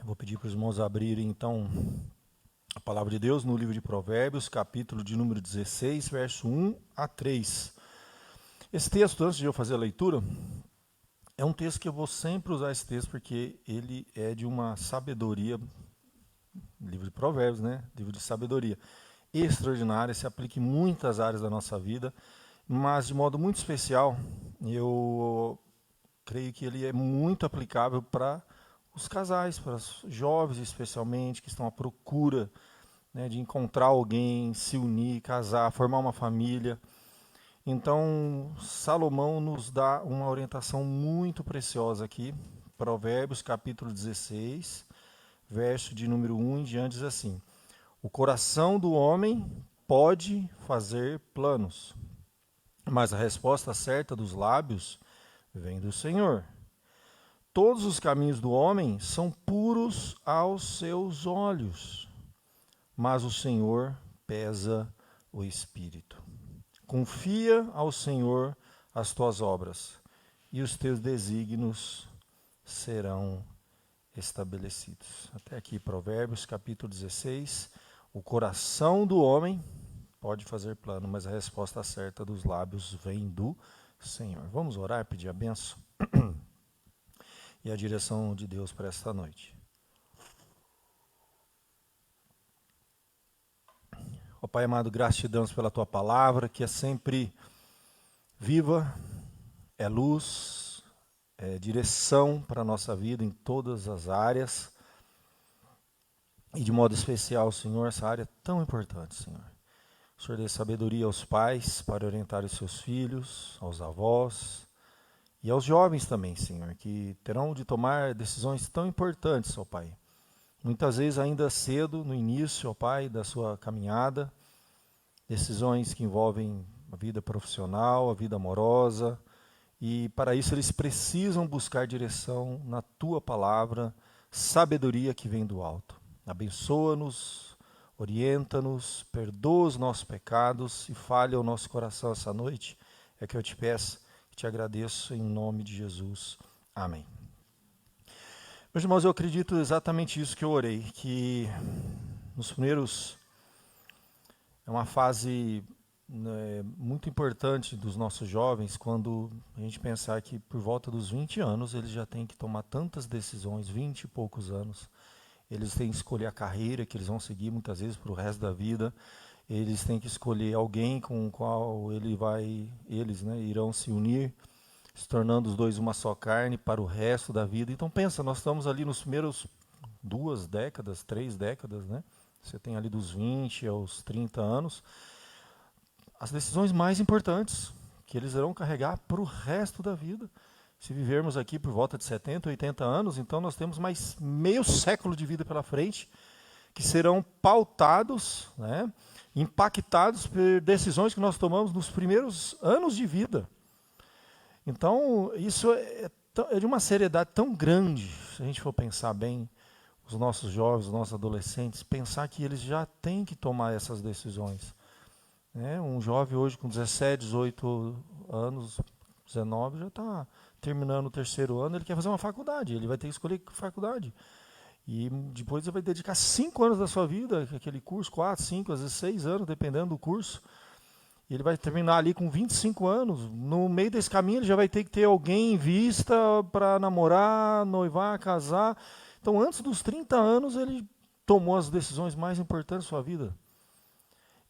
Vou pedir para os irmãos abrirem, então, a palavra de Deus no livro de Provérbios, capítulo de número 16, verso 1 a 3. Esse texto, antes de eu fazer a leitura, é um texto que eu vou sempre usar esse texto, porque ele é de uma sabedoria, livro de Provérbios, né? Livro de sabedoria extraordinária, se aplica em muitas áreas da nossa vida, mas de modo muito especial, eu creio que ele é muito aplicável para os casais, para os jovens especialmente, que estão à procura, né, de encontrar alguém, se unir, casar, formar uma família. Então, Salomão nos dá uma orientação muito preciosa aqui. Provérbios, capítulo 16, verso de número 1 em diante, diz assim: O coração do homem pode fazer planos, mas a resposta certa dos lábios vem do Senhor. Todos os caminhos do homem são puros aos seus olhos, mas o Senhor pesa o espírito. Confia ao Senhor as tuas obras, e os teus desígnios serão estabelecidos. Até aqui, Provérbios, capítulo 16. O coração do homem pode fazer plano, mas a resposta certa dos lábios vem do Senhor. Vamos orar, pedir a bênção e a direção de Deus para esta noite. Ó Pai amado, graças te damos pela tua palavra, que é sempre viva, é luz, é direção para a nossa vida em todas as áreas. E de modo especial, Senhor, essa área é tão importante, Senhor. O Senhor dê sabedoria aos pais para orientar os seus filhos, aos avós e aos jovens também, Senhor, que terão de tomar decisões tão importantes, ó Pai. Muitas vezes ainda cedo, no início, ó Pai, da sua caminhada, decisões que envolvem a vida profissional, a vida amorosa, e para isso eles precisam buscar direção na Tua palavra, sabedoria que vem do alto. Abençoa-nos, orienta-nos, perdoa os nossos pecados e fale ao nosso coração essa noite, é que eu te peço, te agradeço em nome de Jesus. Amém. Meus irmãos, eu acredito exatamente isso que eu orei, que nos primeiros... É uma fase muito importante dos nossos jovens, quando a gente pensar que por volta dos 20 anos eles já têm que tomar tantas decisões, 20 e poucos anos. Eles têm que escolher a carreira que eles vão seguir muitas vezes para o resto da vida. Eles têm que escolher alguém com o qual eles irão se unir, se tornando os dois uma só carne para o resto da vida. Então pensa, nós estamos ali nos primeiros 2 décadas, 3 décadas, né? Você tem ali dos 20 aos 30 anos, as decisões mais importantes que eles irão carregar para o resto da vida. Se vivermos aqui por volta de 70, 80 anos, então nós temos mais meio século de vida pela frente, que serão pautados, né, impactados por decisões que nós tomamos nos primeiros anos de vida. Então, isso é de uma seriedade tão grande, se a gente for pensar bem, os nossos jovens, os nossos adolescentes, pensar que eles já têm que tomar essas decisões. Um jovem hoje com 17, 18 anos, 19, já está terminando o 3º ano, ele quer fazer uma faculdade, ele vai ter que escolher faculdade. E depois ele vai dedicar 5 anos da sua vida, aquele curso, 4, 5, às vezes 6 anos, dependendo do curso. E ele vai terminar ali com 25 anos. No meio desse caminho ele já vai ter que ter alguém em vista para namorar, noivar, casar. Então, antes dos 30 anos, ele tomou as decisões mais importantes da sua vida.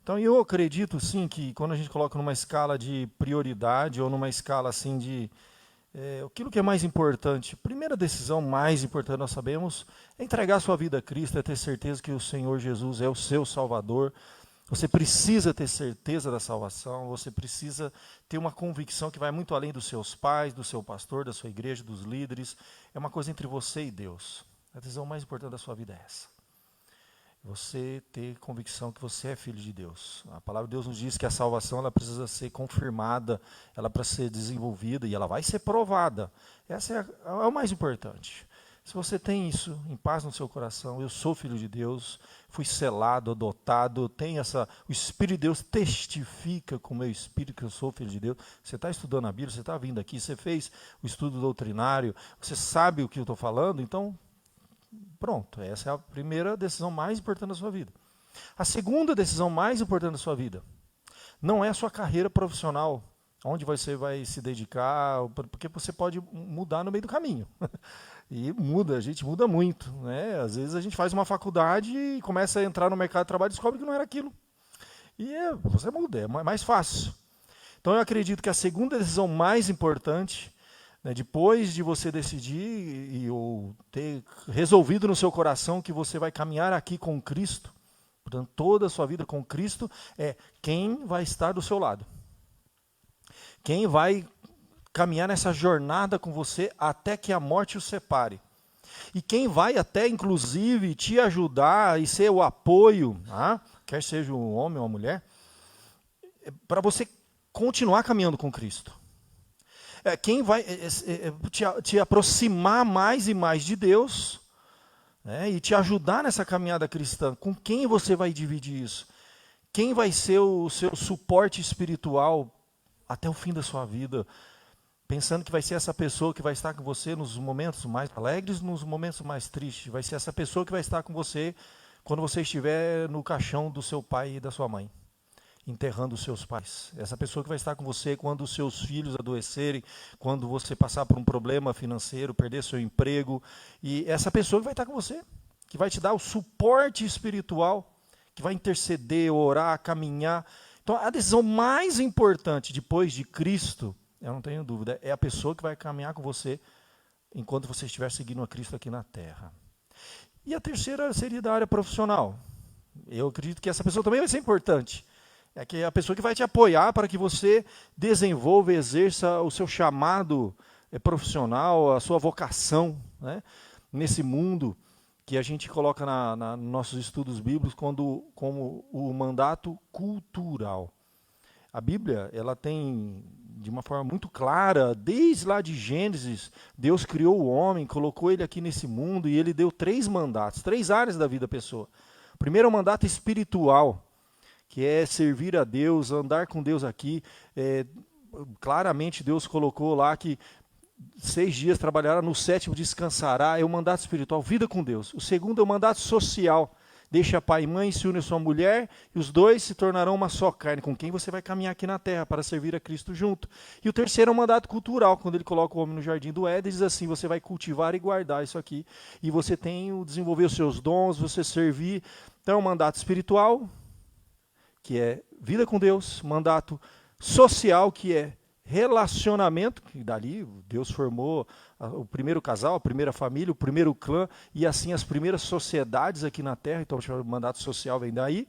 Então, eu acredito, sim, que quando a gente coloca numa escala de prioridade ou numa escala assim de aquilo que é mais importante, a primeira decisão mais importante, nós sabemos, é entregar a sua vida a Cristo, é ter certeza que o Senhor Jesus é o seu Salvador. Você precisa ter certeza da salvação, você precisa ter uma convicção que vai muito além dos seus pais, do seu pastor, da sua igreja, dos líderes. É uma coisa entre você e Deus. A decisão mais importante da sua vida é essa. Você ter convicção que você é filho de Deus. A palavra de Deus nos diz que a salvação ela precisa ser confirmada, ela precisa ser desenvolvida e ela vai ser provada. Essa é o mais importante. Se você tem isso em paz no seu coração, eu sou filho de Deus, fui selado, adotado, o Espírito de Deus testifica com o meu espírito que eu sou filho de Deus. Você está estudando a Bíblia, você está vindo aqui, você fez o estudo doutrinário, você sabe o que eu estou falando, então Pronto, essa é a primeira decisão mais importante da sua vida. A segunda decisão mais importante da sua vida não é a sua carreira profissional, onde você vai se dedicar, porque você pode mudar no meio do caminho. E muda, a gente muda muito, né? Às vezes a gente faz uma faculdade e começa a entrar no mercado de trabalho e descobre que não era aquilo. E você muda, é mais fácil. Então eu acredito que a segunda decisão mais importante, né, depois de você decidir ou ter resolvido no seu coração que você vai caminhar aqui com Cristo, portanto toda a sua vida com Cristo, é quem vai estar do seu lado. Quem vai caminhar nessa jornada com você até que a morte o separe. E quem vai até, inclusive, te ajudar e ser o apoio, quer seja um homem ou uma mulher, para você continuar caminhando com Cristo. Quem vai te aproximar mais e mais de Deus, né, e te ajudar nessa caminhada cristã. Com quem você vai dividir isso? Quem vai ser o seu suporte espiritual até o fim da sua vida? Pensando que vai ser essa pessoa que vai estar com você nos momentos mais alegres, nos momentos mais tristes. Vai ser essa pessoa que vai estar com você quando você estiver no caixão do seu pai e da sua mãe, enterrando os seus pais. Essa pessoa que vai estar com você quando os seus filhos adoecerem, quando você passar por um problema financeiro, perder seu emprego. E essa pessoa que vai estar com você, que vai te dar o suporte espiritual, que vai interceder, orar, caminhar. Então, a decisão mais importante depois de Cristo, eu não tenho dúvida, é a pessoa que vai caminhar com você enquanto você estiver seguindo a Cristo aqui na terra. E a terceira seria da área profissional. Eu acredito que essa pessoa também vai ser importante. É que é a pessoa que vai te apoiar para que você desenvolva e exerça o seu chamado profissional, a sua vocação, né, nesse mundo que a gente coloca nos nossos estudos bíblicos como o mandato cultural. A Bíblia, ela tem, de uma forma muito clara, desde lá de Gênesis, Deus criou o homem, colocou ele aqui nesse mundo e ele deu 3 mandatos, 3 áreas da vida da pessoa. O primeiro é o mandato espiritual, que é servir a Deus, andar com Deus aqui. Claramente Deus colocou lá que 6 dias trabalhará, no 7º descansará, é o mandato espiritual, vida com Deus. O segundo é o mandato social. Deixa pai e mãe, se une a sua mulher, e os dois se tornarão uma só carne, com quem você vai caminhar aqui na terra para servir a Cristo junto. E o terceiro é o mandato cultural, quando ele coloca o homem no jardim do Éden, diz assim, você vai cultivar e guardar isso aqui, e você tem o desenvolver os seus dons, você servir. Então é um mandato espiritual, que é vida com Deus, mandato social, que é relacionamento, que dali Deus formou o primeiro casal, a primeira família, o primeiro clã, e assim as primeiras sociedades aqui na Terra. Então o mandato social vem daí,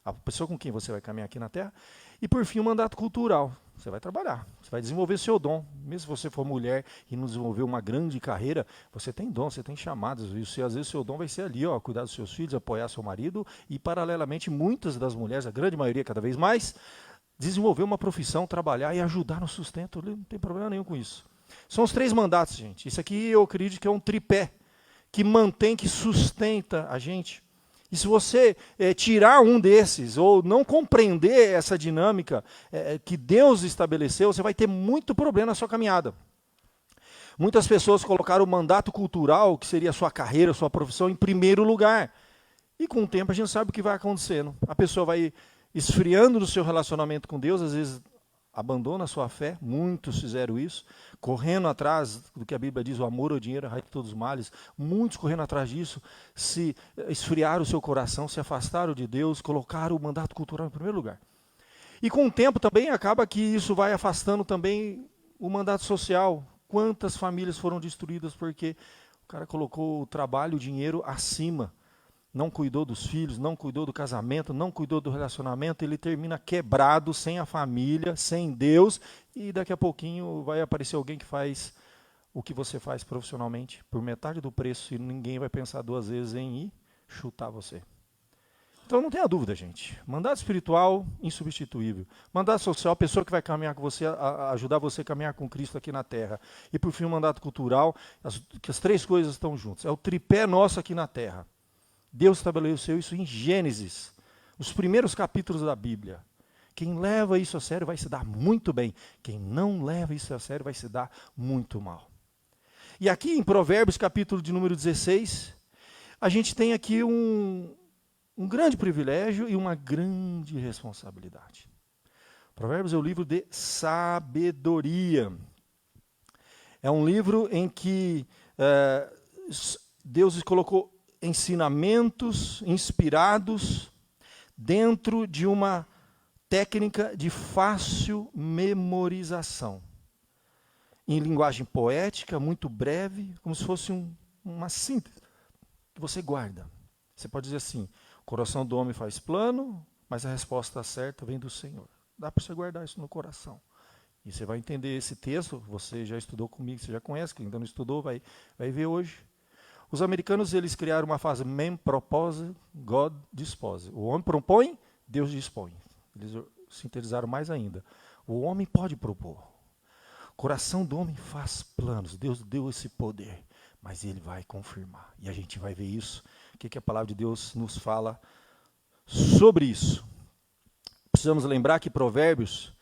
a pessoa com quem você vai caminhar aqui na Terra. E por fim o mandato cultural, você vai trabalhar, você vai desenvolver seu dom. Mesmo se você for mulher e não desenvolver uma grande carreira, você tem dom, você tem chamadas, e às vezes seu dom vai ser ali, cuidar dos seus filhos, apoiar seu marido, e paralelamente muitas das mulheres, a grande maioria cada vez mais, desenvolver uma profissão, trabalhar e ajudar no sustento, não tem problema nenhum com isso. São os 3 mandatos, gente. Isso aqui eu acredito que é um tripé que mantém, que sustenta a gente. E se você tirar um desses ou não compreender essa dinâmica que Deus estabeleceu, você vai ter muito problema na sua caminhada. Muitas pessoas colocaram o mandato cultural, que seria a sua carreira, a sua profissão, em primeiro lugar. E com o tempo a gente sabe o que vai acontecendo. A pessoa vai esfriando no seu relacionamento com Deus, às vezes abandona a sua fé, muitos fizeram isso, correndo atrás do que a Bíblia diz, o amor ao dinheiro, a raiz de todos os males, muitos correndo atrás disso, se esfriaram o seu coração, se afastaram de Deus, colocaram o mandato cultural em primeiro lugar. E com o tempo também acaba que isso vai afastando também o mandato social. Quantas famílias foram destruídas porque o cara colocou o trabalho, o dinheiro acima, não cuidou dos filhos, não cuidou do casamento, não cuidou do relacionamento, ele termina quebrado, sem a família, sem Deus, e daqui a pouquinho vai aparecer alguém que faz o que você faz profissionalmente, por metade do preço, e ninguém vai pensar 2 vezes em ir chutar você. Então não tenha dúvida, gente. Mandato espiritual, insubstituível. Mandato social, pessoa que vai caminhar com você, ajudar você a caminhar com Cristo aqui na terra. E por fim, o mandato cultural, que as 3 coisas estão juntas. É o tripé nosso aqui na terra. Deus estabeleceu isso em Gênesis, os primeiros capítulos da Bíblia. Quem leva isso a sério vai se dar muito bem. Quem não leva isso a sério vai se dar muito mal. E aqui em Provérbios, capítulo de número 16, a gente tem aqui um grande privilégio e uma grande responsabilidade. Provérbios é o livro de sabedoria. É um livro em que Deus colocou ensinamentos inspirados dentro de uma técnica de fácil memorização. Em linguagem poética, muito breve, como se fosse uma síntese que você guarda. Você pode dizer assim, o coração do homem faz plano, mas a resposta certa vem do Senhor. Dá para você guardar isso no coração. E você vai entender esse texto, você já estudou comigo, você já conhece, quem ainda não estudou vai ver hoje. Os americanos, eles criaram uma frase, man propose, God dispose. O homem propõe, Deus dispõe. Eles sintetizaram mais ainda. O homem pode propor. O coração do homem faz planos. Deus deu esse poder, mas ele vai confirmar. E a gente vai ver isso. O que a palavra de Deus nos fala sobre isso? Precisamos lembrar que Provérbios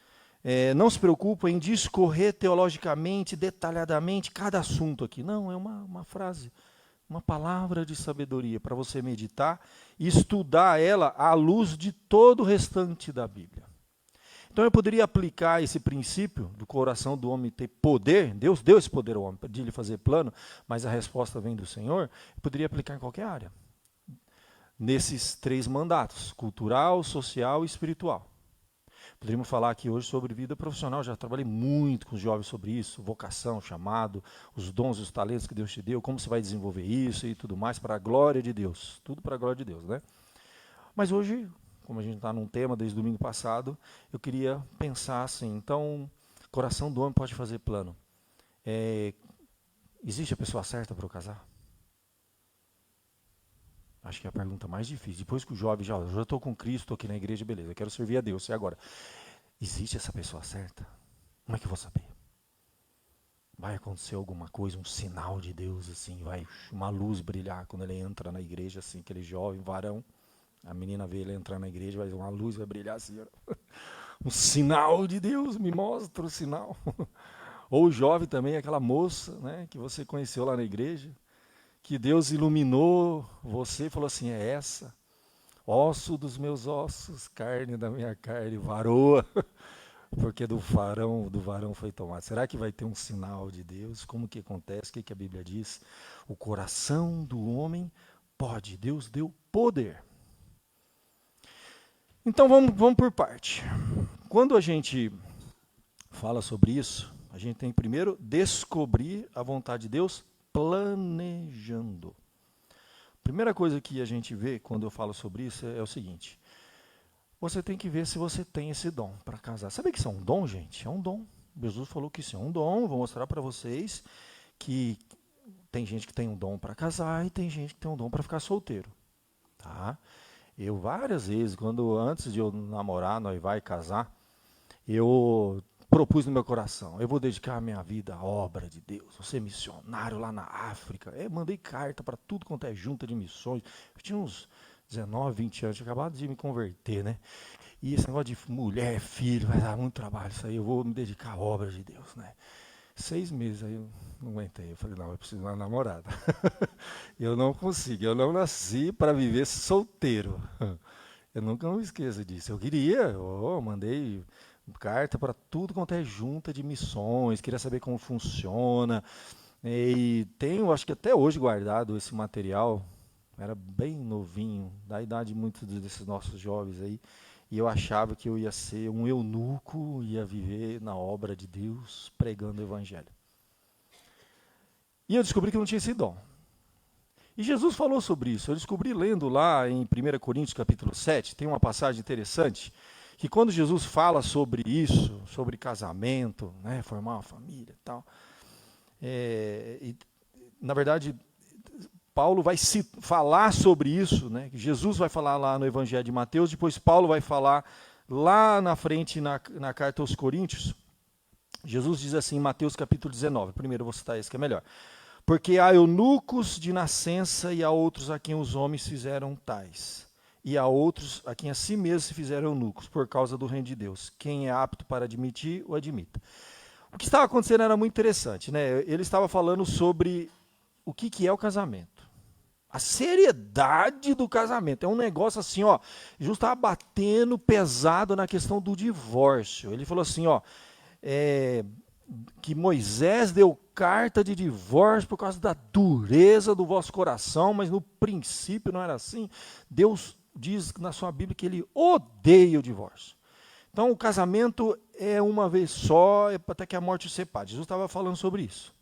não se preocupa em discorrer teologicamente, detalhadamente, cada assunto aqui. Não, é uma frase, uma palavra de sabedoria para você meditar e estudar ela à luz de todo o restante da Bíblia. Então eu poderia aplicar esse princípio do coração do homem ter poder, Deus deu esse poder ao homem, de ele fazer plano, mas a resposta vem do Senhor, eu poderia aplicar em qualquer área. Nesses 3 mandatos, cultural, social e espiritual. Poderíamos falar aqui hoje sobre vida profissional, já trabalhei muito com os jovens sobre isso, vocação, chamado, os dons e os talentos que Deus te deu, como você vai desenvolver isso e tudo mais para a glória de Deus, tudo para a glória de Deus, né? Mas hoje, como a gente está num tema desde domingo passado, eu queria pensar assim, então, coração do homem pode fazer plano. Existe a pessoa certa para eu casar? Acho que é a pergunta mais difícil. Depois que o jovem já estou com Cristo, estou aqui na igreja, beleza, quero servir a Deus. E agora? Existe essa pessoa certa? Como é que eu vou saber? Vai acontecer alguma coisa, um sinal de Deus, assim, vai uma luz brilhar quando ele entra na igreja, assim, aquele jovem, varão. A menina vê ele entrar na igreja, vai uma luz vai brilhar assim. Um sinal de Deus, me mostra o sinal. Ou o jovem também, aquela moça, né, que você conheceu lá na igreja, que Deus iluminou você e falou assim, é essa, osso dos meus ossos, carne da minha carne, varoa, porque do varão foi tomado. Será que vai ter um sinal de Deus? Como que acontece? O que a Bíblia diz? O coração do homem pode, Deus deu poder. Então vamos por parte. Quando a gente fala sobre isso, a gente tem primeiro descobrir a vontade de Deus planejando. Primeira coisa que a gente vê quando eu falo sobre isso é o seguinte: você tem que ver se você tem esse dom para casar. Sabe que isso é um dom, gente? É um dom. Jesus falou que isso é um dom. Vou mostrar para vocês que tem gente que tem um dom para casar e tem gente que tem um dom para ficar solteiro. Tá? Eu várias vezes, antes de eu namorar, noivar e casar, eu propus no meu coração, eu vou dedicar a minha vida à obra de Deus, vou ser missionário lá na África. Mandei carta para tudo quanto é junta de missões. Eu tinha uns 19, 20 anos, tinha acabado de me converter, né? E esse negócio de mulher, filho, vai dar muito trabalho isso aí, eu vou me dedicar à obra de Deus, né? 6 meses aí eu não aguentei, eu falei, não, eu preciso de uma namorada. Eu não consigo, eu não nasci para viver solteiro. Eu nunca me esqueço disso. Eu queria, eu mandei carta para tudo quanto é junta de missões, queria saber como funciona. E tenho, acho que até hoje, guardado esse material. Era bem novinho, da idade de muitos desses nossos jovens aí. E eu achava que eu ia ser um eunuco, ia viver na obra de Deus, pregando o evangelho. E eu descobri que eu não tinha esse dom. E Jesus falou sobre isso. Eu descobri lendo lá em 1 Coríntios capítulo 7, tem uma passagem interessante, que quando Jesus fala sobre isso, sobre casamento, né, formar uma família e tal, na verdade, Paulo vai falar sobre isso, né, que Jesus vai falar lá no Evangelho de Mateus, depois Paulo vai falar lá na frente na carta aos Coríntios. Jesus diz assim em Mateus capítulo 19, primeiro eu vou citar esse que é melhor. Porque há eunucos de nascença e há outros a quem os homens fizeram tais. E há outros a quem a si mesmos se fizeram eunucos, por causa do reino de Deus. Quem é apto para admitir, o admita. O que estava acontecendo era muito interessante, né? Ele estava falando sobre o que é o casamento. A seriedade do casamento. É um negócio assim, ó. Jesus estava batendo pesado na questão do divórcio. Ele falou assim, ó, que Moisés deu carta de divórcio por causa da dureza do vosso coração, mas no princípio não era assim. Deus diz na sua Bíblia que ele odeia o divórcio. Então o casamento é uma vez só, até que a morte o separe. Jesus estava falando sobre isso.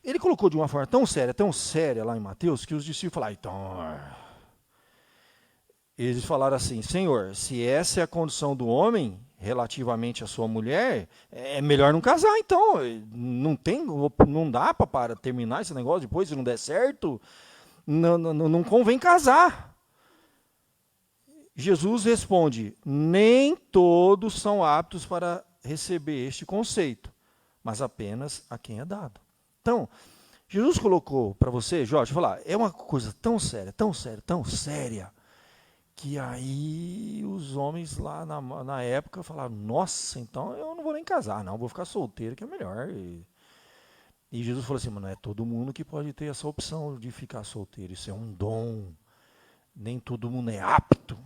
Ele colocou de uma forma tão séria lá em Mateus, que os discípulos falaram, então... Eles falaram assim, Senhor, se essa é a condição do homem relativamente à sua mulher, é melhor não casar, então. Não dá para terminar esse negócio depois, se não der certo, não convém casar. Jesus responde, nem todos são aptos para receber este conceito, mas apenas a quem é dado. Então, Jesus colocou para você, Jorge, falar, é uma coisa tão séria, que aí os homens lá na época falaram, nossa, então eu não vou nem casar, não, vou ficar solteiro, que é melhor. E Jesus falou assim, mas não é todo mundo que pode ter essa opção de ficar solteiro, isso é um dom, nem todo mundo é apto.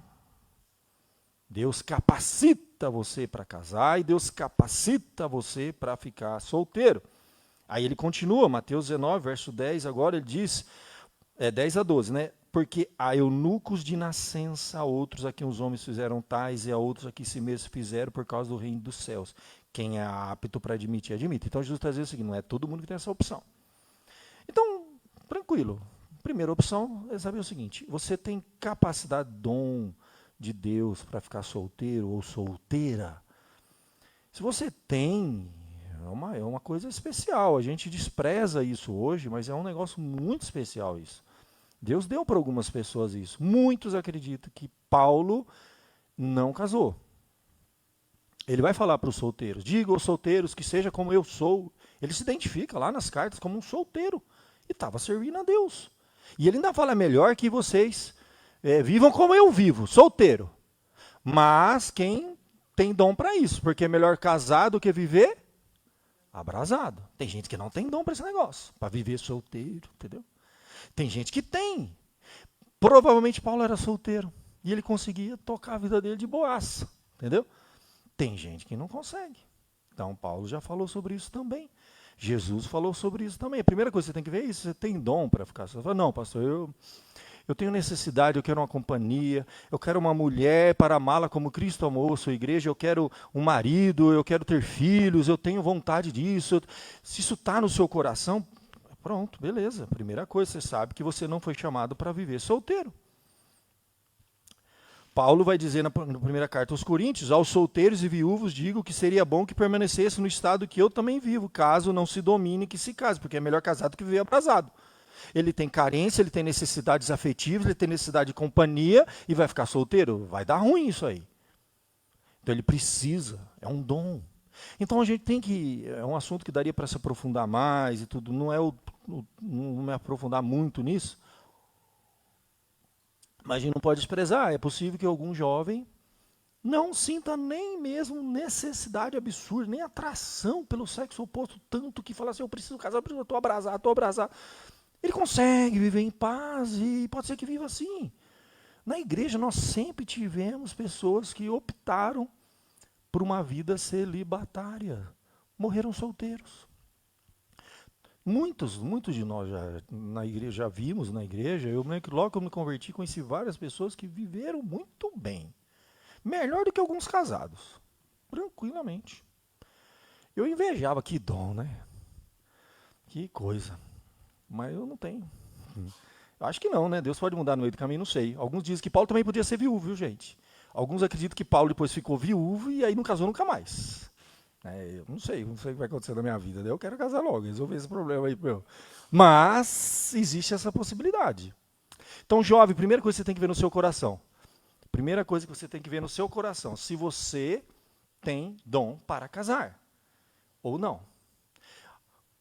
Deus capacita você para casar e Deus capacita você para ficar solteiro. Aí ele continua, Mateus 19, verso 10, agora ele diz, 10 a 12, né? Porque há eunucos de nascença, a outros a quem os homens fizeram tais, e a outros a que si mesmos fizeram por causa do reino dos céus. Quem é apto para admitir, admite. Então Jesus está dizendo o seguinte, não é todo mundo que tem essa opção. Então, tranquilo. Primeira opção é saber o seguinte, você tem capacidade, dom de Deus para ficar solteiro ou solteira? Se você tem... É uma coisa especial, a gente despreza isso hoje, mas é um negócio muito especial isso. Deus deu para algumas pessoas isso. Muitos acreditam que Paulo não casou. Ele vai falar para os solteiros, diga aos solteiros que seja como eu sou. Ele se identifica lá nas cartas como um solteiro e estava servindo a Deus. E ele ainda fala, melhor que vocês vivam como eu vivo, solteiro. Mas quem tem dom para isso, porque é melhor casar do que viver abrasado. Tem gente que não tem dom para esse negócio, para viver solteiro, entendeu? Tem gente que tem. Provavelmente Paulo era solteiro e ele conseguia tocar a vida dele de boaça, entendeu? Tem gente que não consegue. Então Paulo já falou sobre isso também. Jesus falou sobre isso também. A primeira coisa que você tem que ver é isso, você tem dom para ficar solteiro. Não, pastor, eu tenho necessidade, eu quero uma companhia, eu quero uma mulher para amá-la como Cristo amou a sua igreja, eu quero um marido, eu quero ter filhos, eu tenho vontade disso. Se isso está no seu coração, pronto, beleza. Primeira coisa, você sabe que você não foi chamado para viver solteiro. Paulo vai dizer na primeira carta aos Coríntios, aos solteiros e viúvos digo que seria bom que permanecesse no estado que eu também vivo, caso não se domine que se case, porque é melhor casado que viver abrasado. Ele tem carência, ele tem necessidades afetivas, ele tem necessidade de companhia e vai ficar solteiro? Vai dar ruim isso aí. Então ele precisa, é um dom. Então a gente tem que, é um assunto que daria para se aprofundar mais e tudo, não me aprofundar muito nisso, mas a gente não pode desprezar, é possível que algum jovem não sinta nem mesmo necessidade absurda, nem atração pelo sexo oposto, tanto que fala assim, eu preciso casar, eu estou abrasado. Ele consegue viver em paz e pode ser que viva assim. Na igreja nós sempre tivemos pessoas que optaram por uma vida celibatária. Morreram solteiros. Muitos de nós já vimos na igreja. Eu lembro que logo que eu me converti, conheci várias pessoas que viveram muito bem. Melhor do que alguns casados. Tranquilamente. Eu invejava, que dom, né? Que coisa. Mas eu não tenho. Eu acho que não, né? Deus pode mudar no meio do caminho, não sei. Alguns dizem que Paulo também podia ser viúvo, viu, gente? Alguns acreditam que Paulo depois ficou viúvo e aí não casou nunca mais. Eu não sei o que vai acontecer na minha vida. Eu quero casar logo, resolver esse problema aí. Meu. Mas existe essa possibilidade. Então, jovem, primeira coisa que você tem que ver no seu coração. Primeira coisa que você tem que ver no seu coração. Se você tem dom para casar ou não.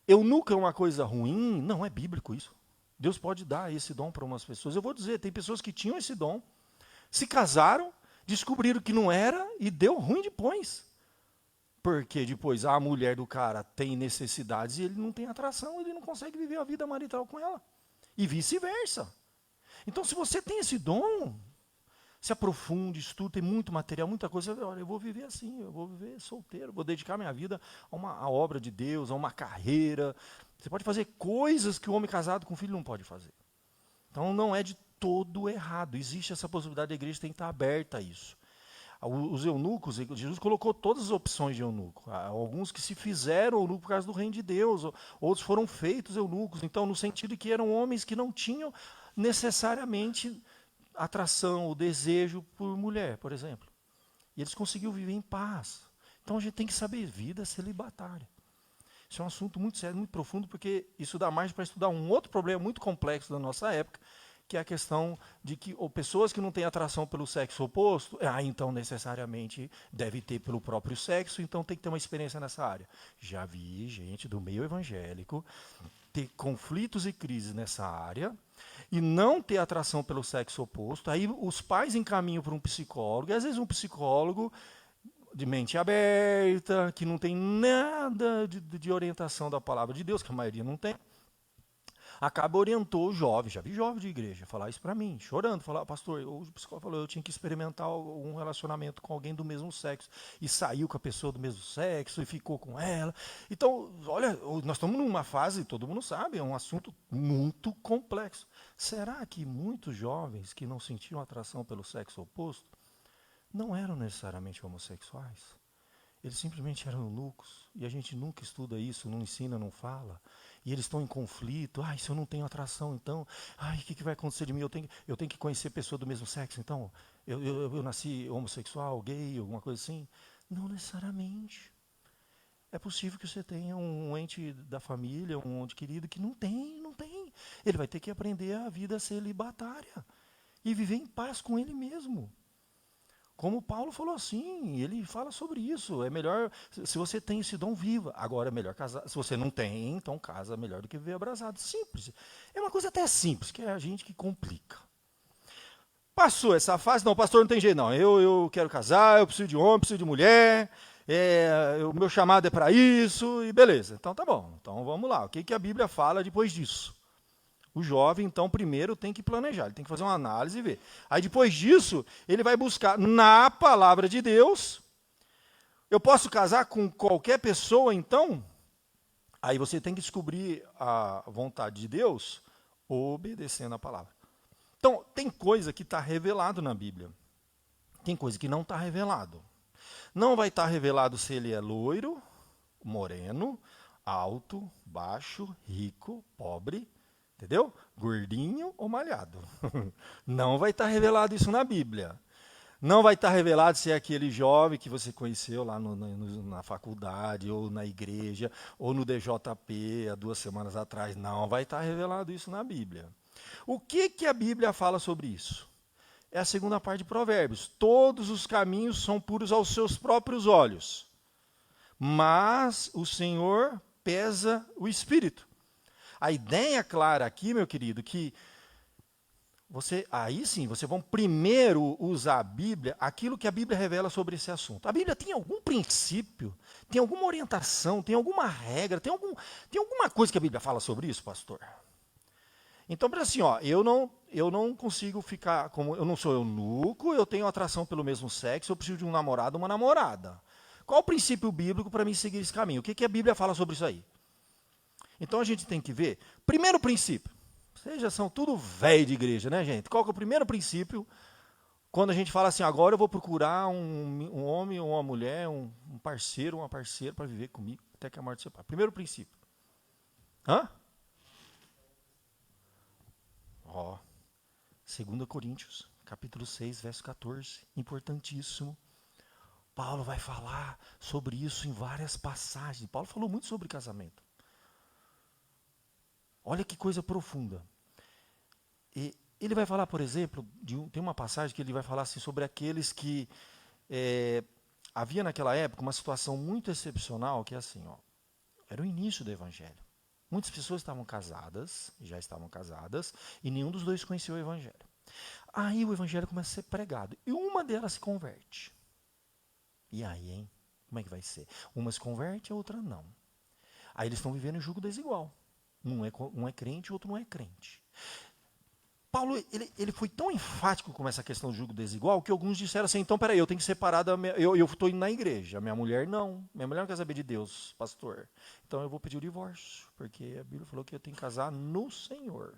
Eunuco é uma coisa ruim? Não, é bíblico isso. Deus pode dar esse dom para umas pessoas. Eu vou dizer, tem pessoas que tinham esse dom, se casaram, descobriram que não era e deu ruim depois. Porque depois a mulher do cara tem necessidades e ele não tem atração, ele não consegue viver a vida marital com ela. E vice-versa. Então, se você tem esse dom, se aprofunde, estude, tem muito material, muita coisa. Olha, eu vou viver assim, eu vou viver solteiro, vou dedicar minha vida a obra de Deus, a uma carreira. Você pode fazer coisas que o homem casado com filho não pode fazer. Então, não é de todo errado. Existe essa possibilidade, a igreja tem que estar aberta a isso. Os eunucos, Jesus colocou todas as opções de eunuco. Há alguns que se fizeram eunuco por causa do reino de Deus, outros foram feitos eunucos. Então, no sentido de que eram homens que não tinham necessariamente atração, o desejo por mulher, por exemplo. E eles conseguiram viver em paz. Então, a gente tem que saber vida celibatária. Isso é um assunto muito sério, muito profundo, porque isso dá margem para estudar um outro problema muito complexo da nossa época, que é a questão de que pessoas que não têm atração pelo sexo oposto, então necessariamente deve ter pelo próprio sexo, então tem que ter uma experiência nessa área. Já vi gente do meio evangélico ter conflitos e crises nessa área e não ter atração pelo sexo oposto. Aí os pais encaminham para um psicólogo, e às vezes um psicólogo de mente aberta, que não tem nada de orientação da palavra de Deus, que a maioria não tem, acaba orientou o jovem, já vi jovem de igreja falar isso para mim, chorando, falar, pastor, o psicólogo falou, eu tinha que experimentar um relacionamento com alguém do mesmo sexo, e saiu com a pessoa do mesmo sexo, e ficou com ela. Então, olha, nós estamos numa fase, todo mundo sabe, é um assunto muito complexo. Será que muitos jovens que não sentiam atração pelo sexo oposto, não eram necessariamente homossexuais? Eles simplesmente eram eunucos, e a gente nunca estuda isso, não ensina, não fala. E eles estão em conflito. Se eu não tenho atração, então, o que vai acontecer de mim? Eu tenho que conhecer pessoa do mesmo sexo, então? Eu nasci homossexual, gay, alguma coisa assim? Não necessariamente. É possível que você tenha um ente da família, um ente querido que não tem. Ele vai ter que aprender a vida celibatária e viver em paz com ele mesmo. Como Paulo falou assim, ele fala sobre isso. É melhor, se você tem esse dom, viva. Agora é melhor casar. Se você não tem, então casa melhor do que viver abrasado. Simples. É uma coisa até simples, que é a gente que complica. Passou essa fase, não, pastor, não tem jeito não. Eu quero casar, eu preciso de homem, preciso de mulher. O meu chamado é para isso, e beleza. Então tá bom. Então vamos lá. O que a Bíblia fala depois disso? O jovem, então, primeiro tem que planejar, ele tem que fazer uma análise e ver. Aí, depois disso, ele vai buscar na palavra de Deus. Eu posso casar com qualquer pessoa, então? Aí você tem que descobrir a vontade de Deus obedecendo a palavra. Então, tem coisa que está revelado na Bíblia. Tem coisa que não está revelado. Não vai estar revelado se ele é loiro, moreno, alto, baixo, rico, pobre, entendeu? Gordinho ou malhado. Não vai estar revelado isso na Bíblia. Não vai estar revelado se é aquele jovem que você conheceu lá na faculdade, ou na igreja, ou no DJP há 2 semanas atrás. Não vai estar revelado isso na Bíblia. O que a Bíblia fala sobre isso? É a segunda parte de Provérbios. Todos os caminhos são puros aos seus próprios olhos, mas o Senhor pesa o espírito. A ideia clara aqui, meu querido, que aí sim, você vai primeiro usar a Bíblia, aquilo que a Bíblia revela sobre esse assunto. A Bíblia tem algum princípio, tem alguma orientação, tem alguma regra, tem alguma coisa que a Bíblia fala sobre isso, pastor? Então, assim, eu não consigo ficar, como eu não sou eunuco, eu tenho atração pelo mesmo sexo, eu preciso de um namorado ou uma namorada. Qual o princípio bíblico para mim seguir esse caminho? O que a Bíblia fala sobre isso aí? Então a gente tem que ver, primeiro princípio, vocês já são tudo velho de igreja, né, gente? Qual que é o primeiro princípio quando a gente fala assim, agora eu vou procurar um homem ou uma mulher, um parceiro ou uma parceira para viver comigo até que a morte separe? Primeiro princípio. 2 Coríntios, capítulo 6, verso 14, importantíssimo. Paulo vai falar sobre isso em várias passagens. Paulo falou muito sobre casamento. Olha que coisa profunda. E ele vai falar, por exemplo, tem uma passagem que ele vai falar assim, sobre aqueles que havia naquela época uma situação muito excepcional, que é assim, era o início do evangelho. Muitas pessoas já estavam casadas, e nenhum dos dois conhecia o evangelho. Aí o evangelho começa a ser pregado, e uma delas se converte. E aí, hein? Como é que vai ser? Uma se converte, a outra não. Aí eles estão vivendo em julgo desigual. Um é crente, o outro não é crente. Paulo, ele foi tão enfático com essa questão do jugo desigual, que alguns disseram assim, então peraí, eu tenho que separar, eu estou indo na igreja, minha mulher não quer saber de Deus, pastor, então eu vou pedir o divórcio, porque a Bíblia falou que eu tenho que casar no Senhor.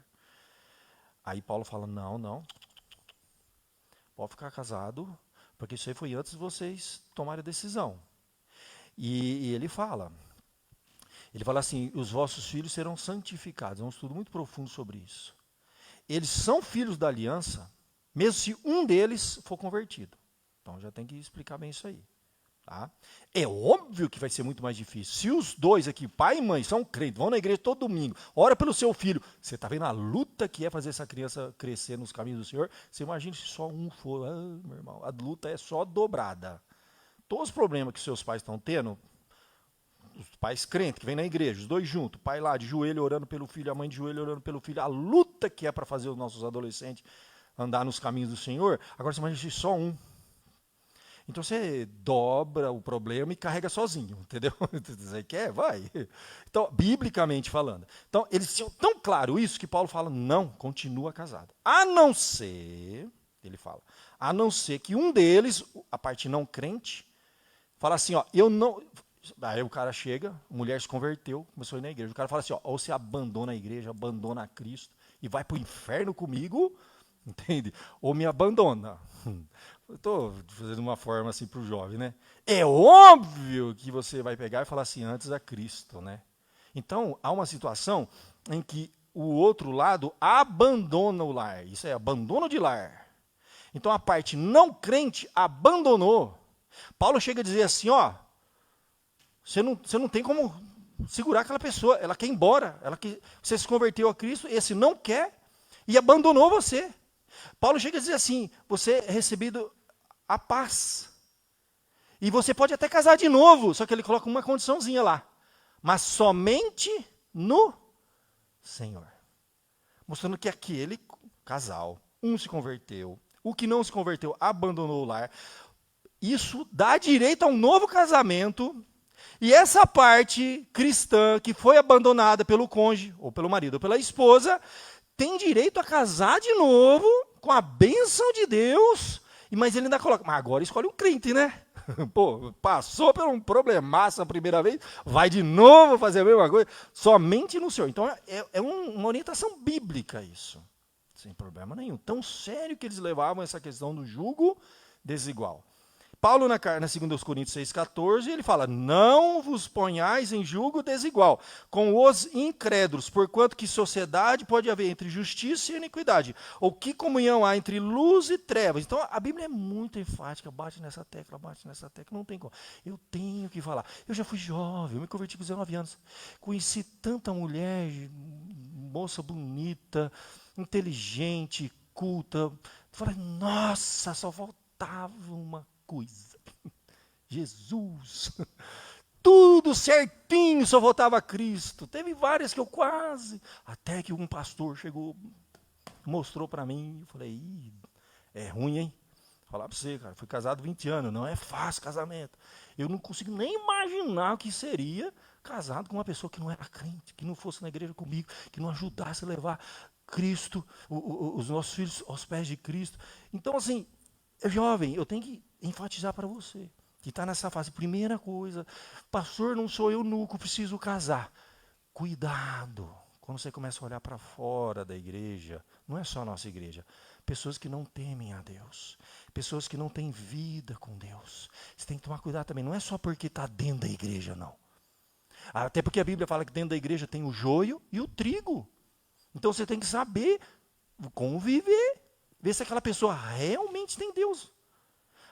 Aí Paulo fala, não, pode ficar casado, porque isso aí foi antes de vocês tomarem a decisão. E ele fala assim, os vossos filhos serão santificados, é um estudo muito profundo sobre isso. Eles são filhos da aliança, mesmo se um deles for convertido. Então já tem que explicar bem isso aí. Tá? É óbvio que vai ser muito mais difícil. Se os dois aqui, pai e mãe, são crentes, vão na igreja todo domingo, ora pelo seu filho, você está vendo a luta que é fazer essa criança crescer nos caminhos do Senhor? Você imagina se só um for, meu irmão, a luta é só dobrada. Todos os problemas que seus pais estão tendo, os pais crentes que vêm na igreja, os dois juntos, o pai lá de joelho orando pelo filho, a mãe de joelho orando pelo filho, a luta que é para fazer os nossos adolescentes andar nos caminhos do Senhor, agora você imagina só um. Então você dobra o problema e carrega sozinho, entendeu? Você quer? Vai. Então, biblicamente falando. Então, eles tinham tão claro isso que Paulo fala, não, continua casado. A não ser, ele fala, a não ser que um deles, a parte não crente, fala assim, ó, eu não... Aí o cara chega, a mulher se converteu, começou a ir na igreja. O cara fala assim, ó, ou você abandona a igreja, abandona a Cristo e vai para o inferno comigo, entende? Ou me abandona. Eu estou fazendo uma forma assim para o jovem, né? É óbvio que você vai pegar e falar assim, antes a Cristo, né? Então, há uma situação em que o outro lado abandona o lar. Isso é abandono de lar. Então, a parte não crente abandonou. Paulo chega a dizer assim, ó, você não tem como segurar aquela pessoa, ela quer ir embora, você se converteu a Cristo, esse não quer e abandonou você. Paulo chega a dizer assim, você é recebido a paz. E você pode até casar de novo, só que ele coloca uma condiçãozinha lá, mas somente no Senhor. Mostrando que aquele casal, um se converteu, o que não se converteu abandonou o lar. Isso dá direito a um novo casamento. E essa parte cristã que foi abandonada pelo cônjuge, ou pelo marido, ou pela esposa, tem direito a casar de novo com a bênção de Deus, mas ele ainda coloca, mas agora escolhe um crente, né? Pô, passou por um problemaço a primeira vez, vai de novo fazer a mesma coisa, somente no Senhor. Então é uma orientação bíblica isso, sem problema nenhum. Tão sério que eles levavam essa questão do jugo desigual. Paulo, na 2 Coríntios 6,14, ele fala, não vos ponhais em jugo desigual com os incrédulos, porquanto que sociedade pode haver entre justiça e iniquidade, ou que comunhão há entre luz e trevas. Então, a Bíblia é muito enfática, bate nessa tecla, não tem como. Eu tenho que falar. Eu já fui jovem, eu me converti com 19 anos, conheci tanta mulher, moça bonita, inteligente, culta. Falei, nossa, só faltava uma coisa. Jesus. Tudo certinho, só faltava a Cristo. Teve várias que eu quase. Até que um pastor chegou, mostrou para mim. Eu falei, é ruim, hein? Vou falar para você, cara. Fui casado 20 anos, não é fácil casamento. Eu não consigo nem imaginar o que seria casado com uma pessoa que não era crente, que não fosse na igreja comigo, que não ajudasse a levar Cristo, os nossos filhos aos pés de Cristo. Então, assim, jovem, eu tenho que enfatizar para você, que está nessa fase. Primeira coisa, pastor, não sou eunuco, preciso casar. Cuidado, quando você começa a olhar para fora da igreja, não é só a nossa igreja, pessoas que não temem a Deus, pessoas que não têm vida com Deus. Você tem que tomar cuidado também, não é só porque está dentro da igreja, não. Até porque a Bíblia fala que dentro da igreja tem o joio e o trigo. Então você tem que saber conviver, ver se aquela pessoa realmente tem Deus.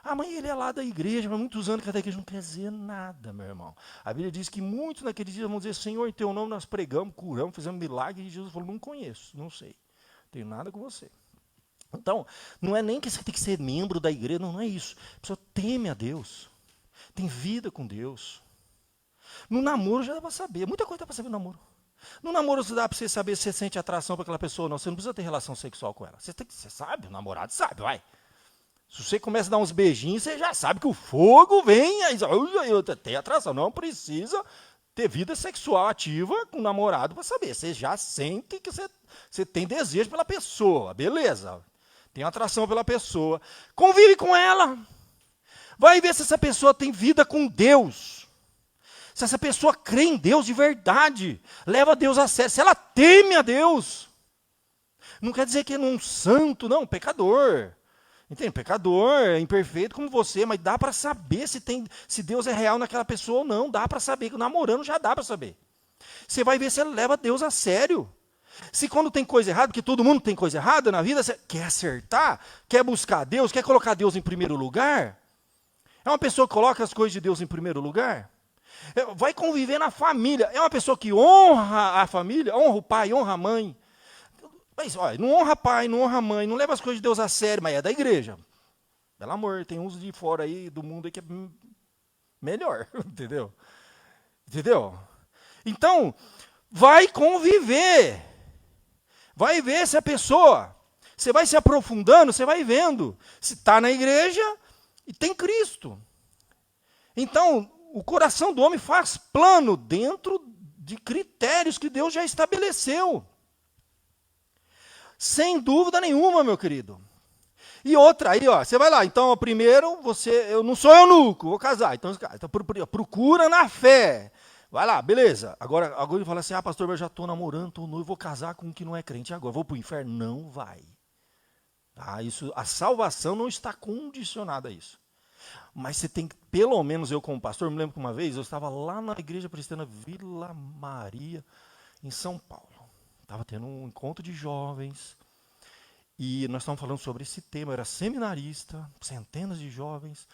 Ah, mas ele é lá da igreja, mas muitos anos que da igreja não quer dizer nada, meu irmão. A Bíblia diz que muitos naquele dia vão dizer, Senhor, em teu nome nós pregamos, curamos, fizemos milagre, e Jesus falou, não conheço, não sei, não tenho nada com você. Então, não é nem que você tem que ser membro da igreja, não é isso. A pessoa teme a Deus, tem vida com Deus. No namoro já dá para saber, muita coisa dá para saber no namoro. No namoro dá para você saber se você sente atração para aquela pessoa ou não, você não precisa ter relação sexual com ela. Você sabe, o namorado sabe, vai. Se você começa a dar uns beijinhos, você já sabe que o fogo vem, aí eu tenho atração, não precisa ter vida sexual ativa com o namorado para saber. Você já sente que você tem desejo pela pessoa, beleza. Tem atração pela pessoa. Convive com ela. Vai ver se essa pessoa tem vida com Deus. Se essa pessoa crê em Deus de verdade. Leva Deus a sério. Se ela teme a Deus. Não quer dizer que é um santo, não, pecador. Entende? Pecador, imperfeito como você, mas dá para saber se Deus é real naquela pessoa ou não. Dá para saber, namorando já dá para saber. Você vai ver se ela leva Deus a sério. Se quando tem coisa errada, porque todo mundo tem coisa errada na vida, você quer acertar, quer buscar Deus, quer colocar Deus em primeiro lugar, é uma pessoa que coloca as coisas de Deus em primeiro lugar, vai conviver na família, é uma pessoa que honra a família, honra o pai, honra a mãe, mas olha, não honra pai, não honra a mãe, não leva as coisas de Deus a sério, mas é da igreja. Pelo amor, tem uns de fora aí do mundo aí que é melhor, entendeu? Entendeu? Então, vai conviver. Vai ver se a pessoa, você vai se aprofundando, você vai vendo se está na igreja e tem Cristo. Então, o coração do homem faz plano dentro de critérios que Deus já estabeleceu. Sem dúvida nenhuma, meu querido. E outra aí, ó, você vai lá, então, primeiro, eu não sou eunuco, vou casar. Então procura na fé. Vai lá, beleza. Agora ele fala assim, pastor, eu já estou namorando, estou noivo, vou casar com um que não é crente agora. Vou para o inferno? Não vai. A salvação não está condicionada a isso. Mas você tem que, pelo menos eu como pastor, me lembro que uma vez eu estava lá na igreja presbiteriana Vila Maria, em São Paulo. Estava tendo um encontro de jovens, e nós estávamos falando sobre esse tema, eu era seminarista, centenas de jovens,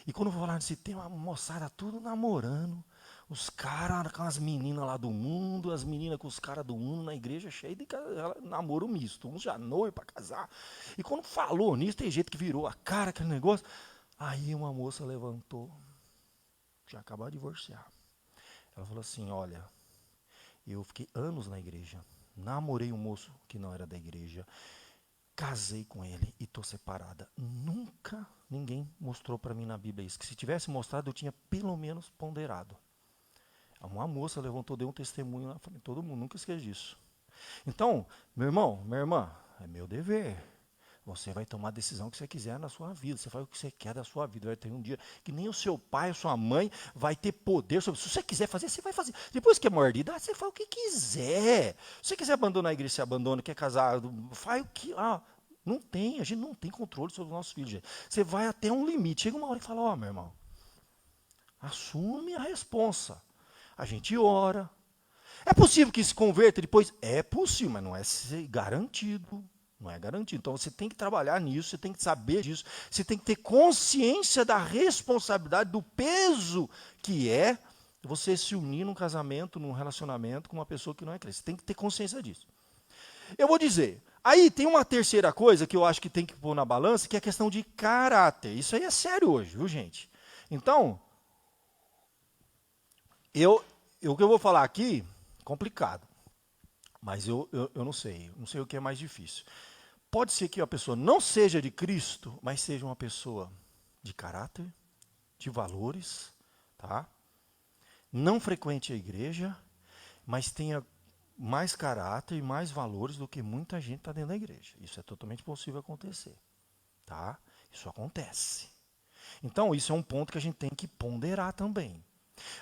e quando eu vou falar nesse tema, a moçada tudo namorando, os caras com as meninas lá do mundo, as meninas com os caras do mundo na igreja, cheia de namoro misto, uns já noivo para casar. E quando falou nisso, tem jeito que virou a cara, aquele negócio. Aí uma moça levantou, já acabou de divorciar. Ela falou assim, olha, eu fiquei anos na igreja, namorei um moço que não era da igreja, casei com ele e estou separada. Nunca ninguém mostrou para mim na Bíblia isso, que se tivesse mostrado eu tinha pelo menos ponderado. Uma moça levantou, deu um testemunho lá, falei, todo mundo, nunca esquece disso. Então, meu irmão, minha irmã, é meu dever. Você vai tomar a decisão que você quiser na sua vida, você faz o que você quer da sua vida. Vai ter um dia que nem o seu pai, a sua mãe vai ter poder sobre isso. Se você quiser fazer, você vai fazer. Depois que é maior de idade, você faz o que quiser. Se você quiser abandonar a igreja, você abandona, quer casar, faz o que... não tem, a gente não tem controle sobre os nossos filhos. Gente. Você vai até um limite. Chega uma hora que fala, meu irmão, assume a responsa. A gente ora. É possível que se converta depois? É possível, mas não é garantido. Não é garantido. Então você tem que trabalhar nisso, você tem que saber disso, você tem que ter consciência da responsabilidade, do peso que é você se unir num casamento, num relacionamento com uma pessoa que não é crente. Você tem que ter consciência disso. Eu vou dizer, aí tem uma terceira coisa que eu acho que tem que pôr na balança, que é a questão de caráter. Isso aí é sério hoje, viu, gente? Então, o que eu vou falar aqui, complicado, mas eu não sei o que é mais difícil. Pode ser que a pessoa não seja de Cristo, mas seja uma pessoa de caráter, de valores, tá? Não frequente a igreja, mas tenha mais caráter e mais valores do que muita gente está dentro da igreja. Isso é totalmente possível acontecer, tá? Isso acontece. Então, isso é um ponto que a gente tem que ponderar também.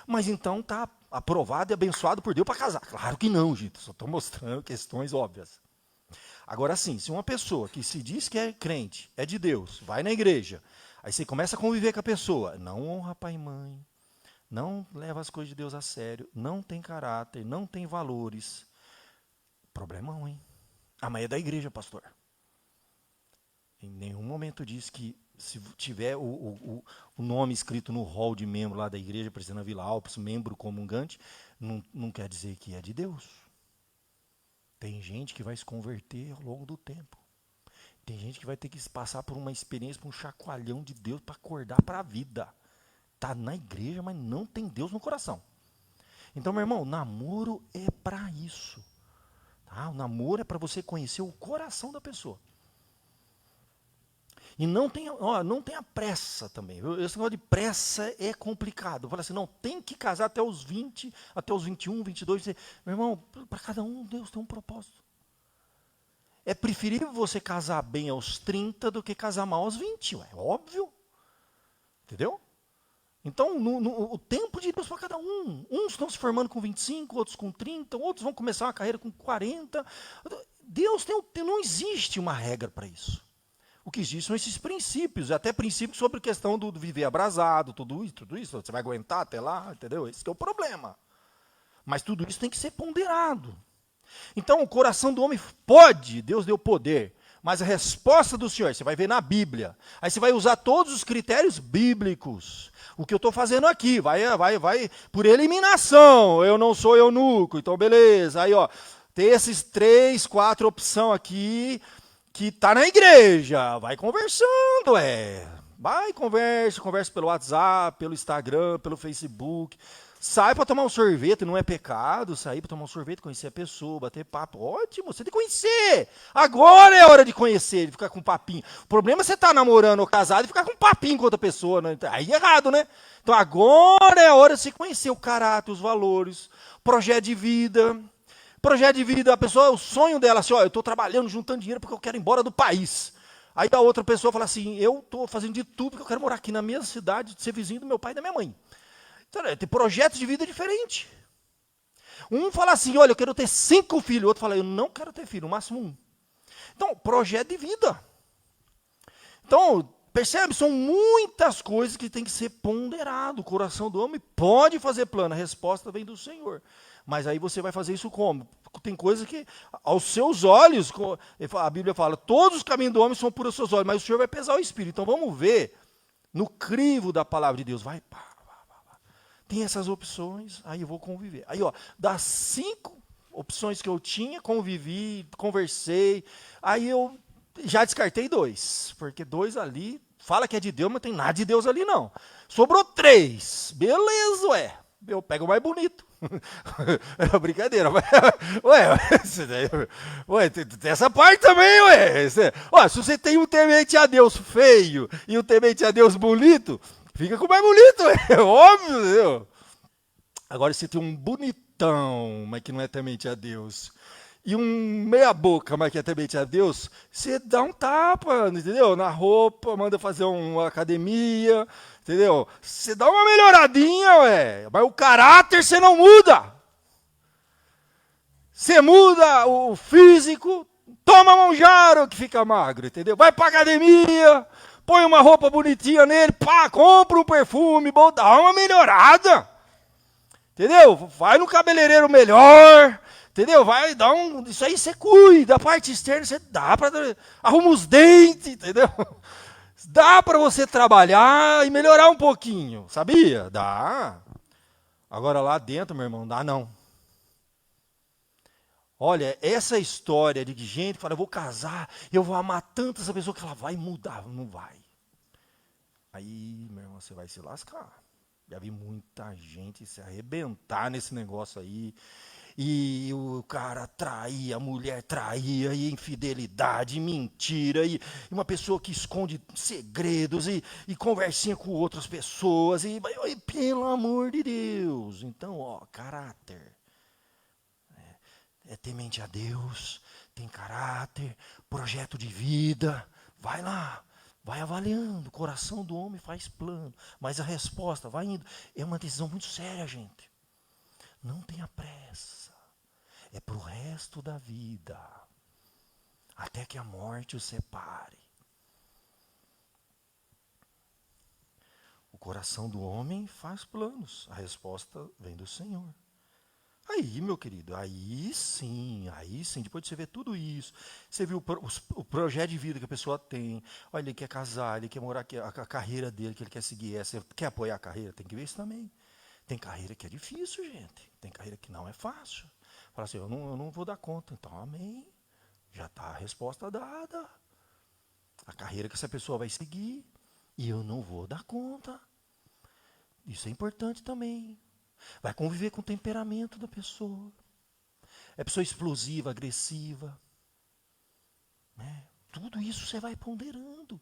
Mas então está aprovado e abençoado por Deus para casar. Claro que não, gente. Só estou mostrando questões óbvias. Agora sim, se uma pessoa que se diz que é crente, é de Deus, vai na igreja, aí você começa a conviver com a pessoa, não honra pai e mãe, não leva as coisas de Deus a sério, não tem caráter, não tem valores. Problemão, hein? Mas é da igreja, pastor. Em nenhum momento diz que se tiver o nome escrito no hall de membro lá da igreja, Presbiteriana Vila Alpes, membro comungante, não quer dizer que é de Deus. Tem gente que vai se converter ao longo do tempo. Tem gente que vai ter que passar por uma experiência, por um chacoalhão de Deus para acordar para a vida. Está na igreja, mas não tem Deus no coração. Então, meu irmão, namoro é para isso. Tá? O namoro é para você conhecer o coração da pessoa. E não tenha pressa também. Esse negócio de pressa é complicado. Fala assim, não, tem que casar até os 20, até os 21, 22. Meu irmão, para cada um, Deus tem um propósito. É preferível você casar bem aos 30 do que casar mal aos 20, é óbvio. Entendeu? Então, o tempo de Deus para cada um. Uns estão se formando com 25, outros com 30, outros vão começar uma carreira com 40. Deus não existe uma regra para isso. O que existe são esses princípios, até princípios sobre a questão do viver abrasado, tudo isso. Você vai aguentar até lá, entendeu? Esse que é o problema. Mas tudo isso tem que ser ponderado. Então, o coração do homem pode, Deus deu poder, mas a resposta do Senhor, você vai ver na Bíblia. Aí você vai usar todos os critérios bíblicos. O que eu estou fazendo aqui, vai por eliminação. Eu não sou eunuco, então beleza. Aí, ó, tem esses 3, 4 opções aqui, que está na igreja, vai conversando, vai, conversa pelo WhatsApp, pelo Instagram, pelo Facebook, sai para tomar um sorvete, não é pecado, sair para tomar um sorvete, conhecer a pessoa, bater papo, ótimo, você tem que conhecer, agora é hora de conhecer, de ficar com papinho, o problema é você estar namorando ou casado e ficar com papinho com outra pessoa, né? Aí é errado, né? Então agora é a hora de você conhecer o caráter, os valores, projeto de vida. Projeto de vida, a pessoa, o sonho dela, assim, ó, eu estou trabalhando, juntando dinheiro porque eu quero ir embora do país. Aí a outra pessoa fala assim, eu estou fazendo de tudo porque eu quero morar aqui na mesma cidade, ser vizinho do meu pai e da minha mãe. Então, tem projetos de vida diferentes. Um fala assim, olha, eu quero ter 5 filhos. O outro fala, eu não quero ter filho, no máximo 1. Então, projeto de vida. Então, percebe, são muitas coisas que tem que ser ponderado. O coração do homem pode fazer plano, a resposta vem do Senhor. Mas aí você vai fazer isso como? Tem coisa que, aos seus olhos, a Bíblia fala, todos os caminhos do homem são por aos seus olhos, mas o Senhor vai pesar o espírito. Então vamos ver, no crivo da palavra de Deus, vai, tem essas opções, aí eu vou conviver. Aí, ó, das 5 opções que eu tinha, convivi, conversei, aí eu já descartei 2, porque 2 ali, fala que é de Deus, mas não tem nada de Deus ali não. Sobrou 3, beleza, eu pego o mais bonito. Brincadeira, mas, tem essa parte também, se você tem um temente a Deus feio e um temente a Deus bonito, fica com o mais bonito, é óbvio, entendeu? Agora, se tem um bonitão, mas que não é temente a Deus, e um meia boca, mas que é temente a Deus, você dá um tapa, entendeu? Na roupa, manda fazer uma academia, entendeu? Você dá uma melhoradinha, mas o caráter você não muda. Você muda o físico, toma manjaro que fica magro, entendeu? Vai pra academia, põe uma roupa bonitinha nele, compra um perfume, dá uma melhorada. Entendeu? Vai no cabeleireiro melhor, entendeu? Vai dar isso aí você cuida, a parte externa você dá para arruma os dentes, entendeu? Dá para você trabalhar e melhorar um pouquinho, sabia? Dá. Agora lá dentro, meu irmão, dá não. Olha, essa história de gente que fala, eu vou casar, eu vou amar tanto essa pessoa que ela vai mudar, não vai. Aí, meu irmão, você vai se lascar. Já vi muita gente se arrebentar nesse negócio aí. E o cara traía, a mulher traía, e infidelidade, mentira, e uma pessoa que esconde segredos, e conversinha com outras pessoas, e pelo amor de Deus. Então, ó, caráter. É temente a Deus, tem caráter, projeto de vida, vai lá. Vai avaliando, o coração do homem faz plano, mas a resposta vai indo. É uma decisão muito séria, gente. Não tenha pressa. É para o resto da vida. Até que a morte o separe. O coração do homem faz planos. A resposta vem do Senhor. Aí, meu querido, aí sim, depois de você ver tudo isso, você viu o projeto de vida que a pessoa tem, olha, ele quer casar, ele quer morar aqui, a carreira dele, que ele quer seguir essa, quer apoiar a carreira, tem que ver isso também. Tem carreira que é difícil, gente, tem carreira que não é fácil. Fala assim, eu não vou dar conta, então amém, já está a resposta dada. A carreira que essa pessoa vai seguir, e eu não vou dar conta. Isso é importante também. Vai conviver com o temperamento da pessoa. É pessoa explosiva, agressiva. Né? Tudo isso você vai ponderando.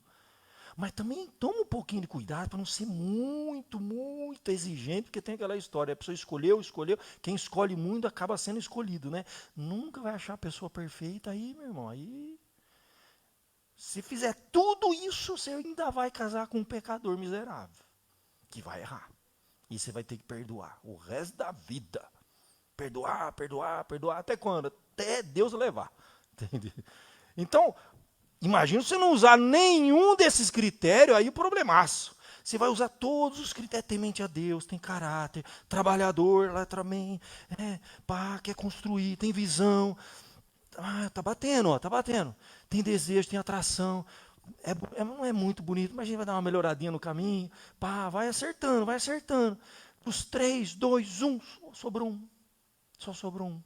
Mas também toma um pouquinho de cuidado para não ser muito, muito exigente, porque tem aquela história, a pessoa escolheu, quem escolhe muito acaba sendo escolhido, né? Nunca vai achar a pessoa perfeita aí, meu irmão, aí... Se fizer tudo isso, você ainda vai casar com um pecador miserável, que vai errar. E você vai ter que perdoar o resto da vida. Perdoar, até quando? Até Deus levar. Entende? Então, imagina você não usar nenhum desses critérios, aí o problemaço. Você vai usar todos os critérios, temente a Deus, tem caráter, trabalhador, lá também, quer construir, tem visão. Tá batendo, ó, tá batendo. Tem desejo, tem atração. Não é muito bonito, mas a gente vai dar uma melhoradinha no caminho. Vai acertando, vai acertando. Os 3, 2, 1, sobrou um. Só sobrou um.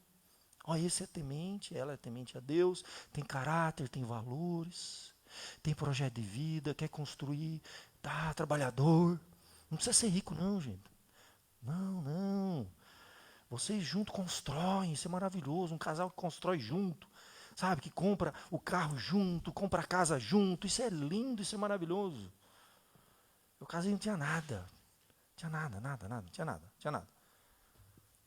Ó, esse é temente, ela é temente a Deus, tem caráter, tem valores, tem projeto de vida, quer construir, trabalhador. Não precisa ser rico não, gente. Não. Vocês juntos constroem, isso é maravilhoso, um casal que constrói junto, sabe, que compra o carro junto, compra a casa junto, isso é lindo, isso é maravilhoso. Eu casei e não tinha nada, não tinha nada.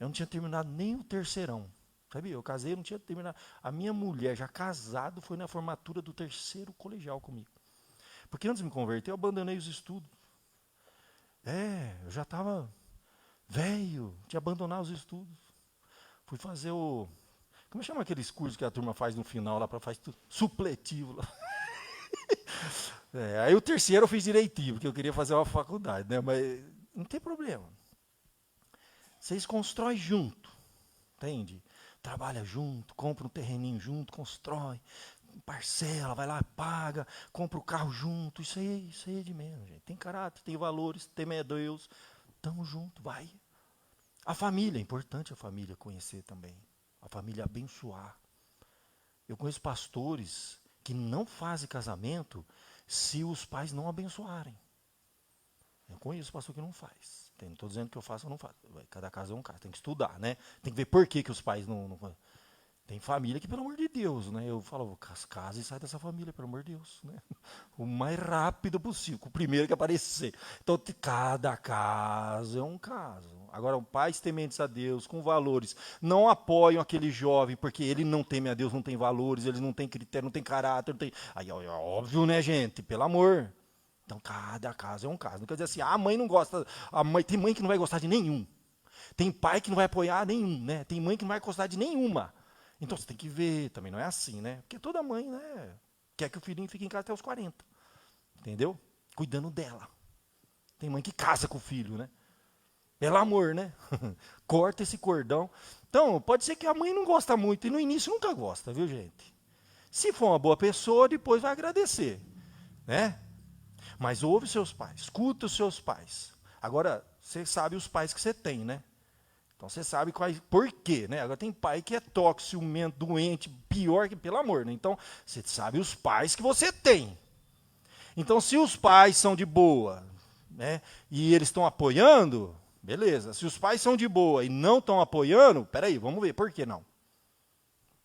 Eu não tinha terminado nem o terceirão. Sabia? Eu casei, eu não tinha terminado. A minha mulher, já casado, foi na formatura do terceiro colegial comigo. Porque antes de me converter, eu abandonei os estudos. Eu já estava velho, tinha abandonado os estudos. Fui fazer o... Como chama aqueles cursos que a turma faz no final, lá para fazer supletivo. Lá. Aí o terceiro eu fiz direitinho, porque eu queria fazer uma faculdade, né? Mas não tem problema. Vocês constroem junto, entende? Trabalha junto, compra um terreninho junto, constrói, parcela, vai lá, paga, compra o carro junto. Isso aí é de menos, gente. Tem caráter, tem valores, teme a Deus. Tamo junto, vai. A família, é importante a família conhecer também. A família abençoar. Eu conheço pastores que não fazem casamento se os pais não abençoarem. Eu conheço pastor que não faz. Não estou dizendo que eu faço ou não faço. Cada caso é um caso. Tem que estudar, né? Tem que ver por que os pais não... Tem família que, pelo amor de Deus, né? Eu falo, casa e sai dessa família, pelo amor de Deus, né? O mais rápido possível, o primeiro que aparecer. Então, cada caso é um caso. Agora, pais tementes a Deus, com valores, não apoiam aquele jovem, porque ele não teme a Deus, não tem valores, ele não tem critério, não tem caráter, não tem... Aí, é óbvio, né, gente? Pelo amor. Então, cada caso é um caso. Não quer dizer assim, a mãe não gosta, tem mãe que não vai gostar de nenhum. Tem pai que não vai apoiar nenhum, né? Tem mãe que não vai gostar de nenhuma. Então você tem que ver, também não é assim, né? Porque toda mãe, né, quer que o filhinho fique em casa até os 40. Entendeu? Cuidando dela. Tem mãe que casa com o filho, né? Pelo amor, né? Corta esse cordão. Então, pode ser que a mãe não gosta muito, e no início nunca gosta, viu, gente? Se for uma boa pessoa, depois vai agradecer, né? Mas ouve seus pais, escuta os seus pais. Agora, você sabe os pais que você tem, né? Então você sabe por quê, né? Agora tem pai que é tóxico, ciumento, doente, pior que pelo amor, né? Então você sabe os pais que você tem. Então se os pais são de boa, né? E eles estão apoiando, beleza. Se os pais são de boa e não estão apoiando, peraí, vamos ver, por que não?